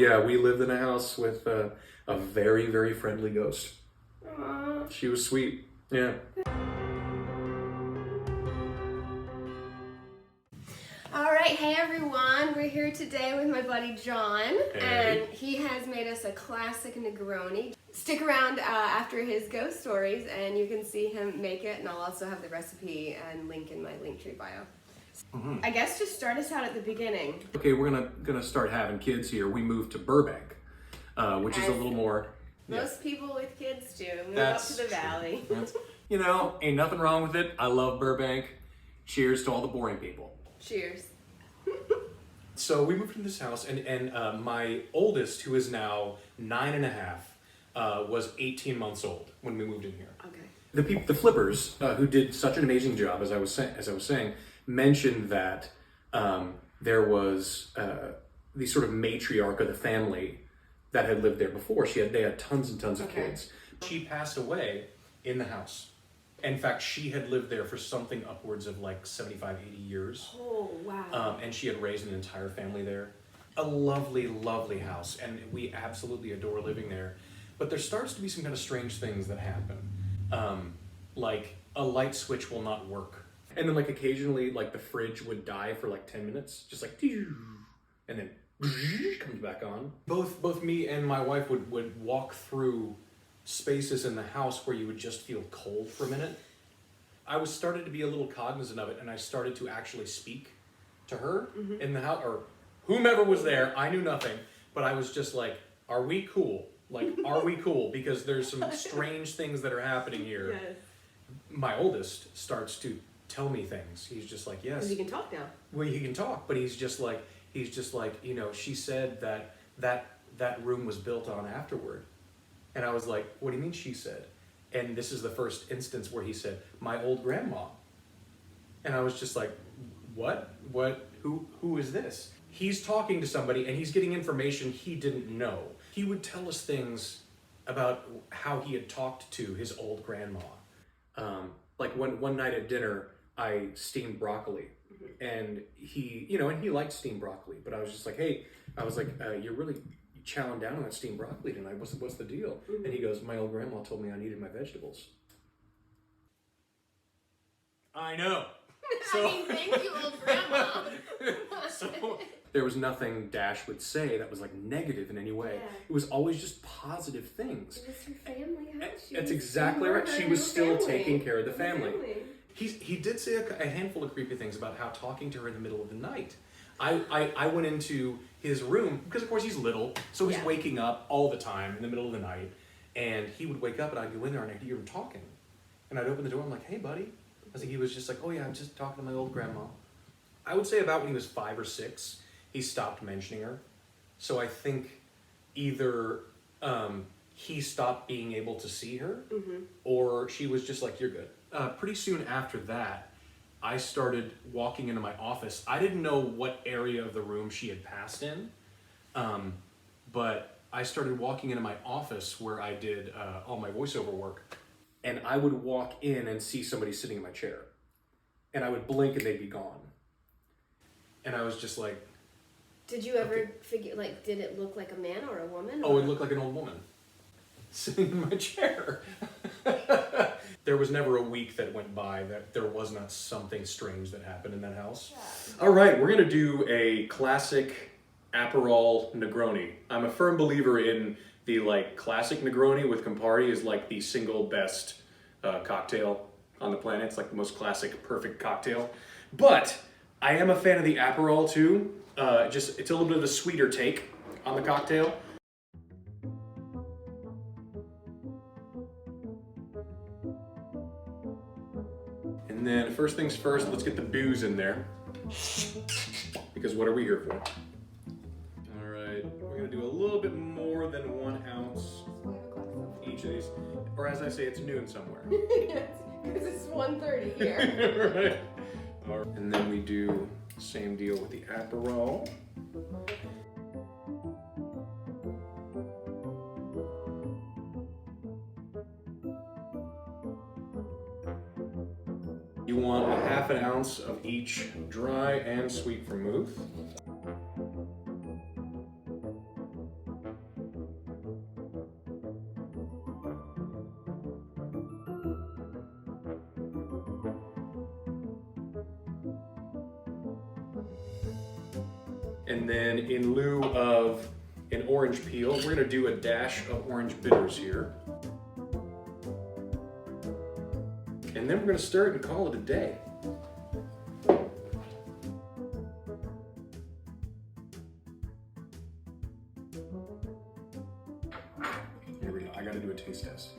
Yeah, we lived in a house with a very, very friendly ghost. Aww. She was sweet. Yeah. All right, hey everyone. We're here today with my buddy John, Hey. and he has made us a classic negroni. Stick around after his ghost stories, and you can see him make it, and I'll also have the recipe and link in my Linktree bio. I guess just start us out at the beginning. Okay, we're gonna start having kids here. We moved to Burbank, which is a little more. Most people with kids do. Move up to the valley. You know, ain't nothing wrong with it. I love Burbank. Cheers to all the boring people. Cheers. So we moved into this house, and my oldest, who is now 9.5, was 18 months old when we moved in here. Okay. The flippers, who did such an amazing job, as I was saying, mentioned that there was the sort of matriarch of the family that had lived there before. They had tons and tons of kids. She passed away in the house. In fact, she had lived there for something upwards of like 75, 80 years. Oh, wow. And she had raised an entire family there. A lovely, lovely house, and we absolutely adore living there. But there starts to be some kind of strange things that happen. Like a light switch will not work. And then like occasionally like the fridge would die for like 10 minutes, just like, and then comes back on. Both me and my wife would walk through spaces in the house where you would just feel cold for a minute. I was started to be a little cognizant of it, and I started to actually speak to her in the house, or whomever was there. I knew nothing, but I was just like, are we cool? Like, are we cool? Because there's some strange things that are happening here. Yes. My oldest starts to tell me things. He's just like, yes. Because he can talk now. Well, he can talk, but he's just like, you know, she said that room was built on afterward. And I was like, what do you mean she said? And this is the first instance where he said, my old grandma. And I was just like, what? Who is this? He's talking to somebody and he's getting information he didn't know. He would tell us things about how he had talked to his old grandma. Like one night at dinner, I steamed broccoli. And he liked steamed broccoli. But I was just like, hey, you're really chowing down on that steamed broccoli tonight. What's the deal? And he goes, my old grandma told me I needed my vegetables. I know. So, I mean, thank you, old grandma. So there was nothing Dash would say that was like negative in any way. Yeah. It was always just positive things. It was her family house. That's exactly right. She was still taking care of the family. He did say a handful of creepy things about how talking to her in the middle of the night. I went into his room, because of course he's little, so he's waking up all the time in the middle of the night, and he would wake up and I'd go in there and I'd hear him talking. And I'd open the door, I'm like, hey buddy. I think he was just like, oh yeah, I'm just talking to my old grandma. I would say about when he was 5 or 6, he stopped mentioning her. So I think either he stopped being able to see her, or she was just like, you're good. Pretty soon after that, I started walking into my office. I didn't know what area of the room she had passed in, but I started walking into my office where I did all my voiceover work. And I would walk in and see somebody sitting in my chair. And I would blink and they'd be gone. And I was just like... Did you ever figure, like, did it look like a man or a woman? Oh, it looked like an old woman sitting in my chair. There was never a week that went by that there was not something strange that happened in that house. Yeah. All right, we're gonna do a classic Aperol Negroni. I'm a firm believer in the classic Negroni with Campari is like the single best cocktail on the planet. It's like the most classic, perfect cocktail. But I am a fan of the Aperol too. It's a little bit of a sweeter take on the cocktail. And then first things first, let's get the booze in there. Because what are we here for? All right, we're gonna do a little bit more than 1 ounce each of these. Or as I say, it's noon somewhere. Because it's 1:30 here. Right. All right. And then we do the same deal with the Aperol. You want a ½ ounce of each dry and sweet vermouth. And then in lieu of an orange peel, we're gonna do a dash of orange bitters here. And then we're gonna stir it and call it a day. Here we go, I gotta do a taste test.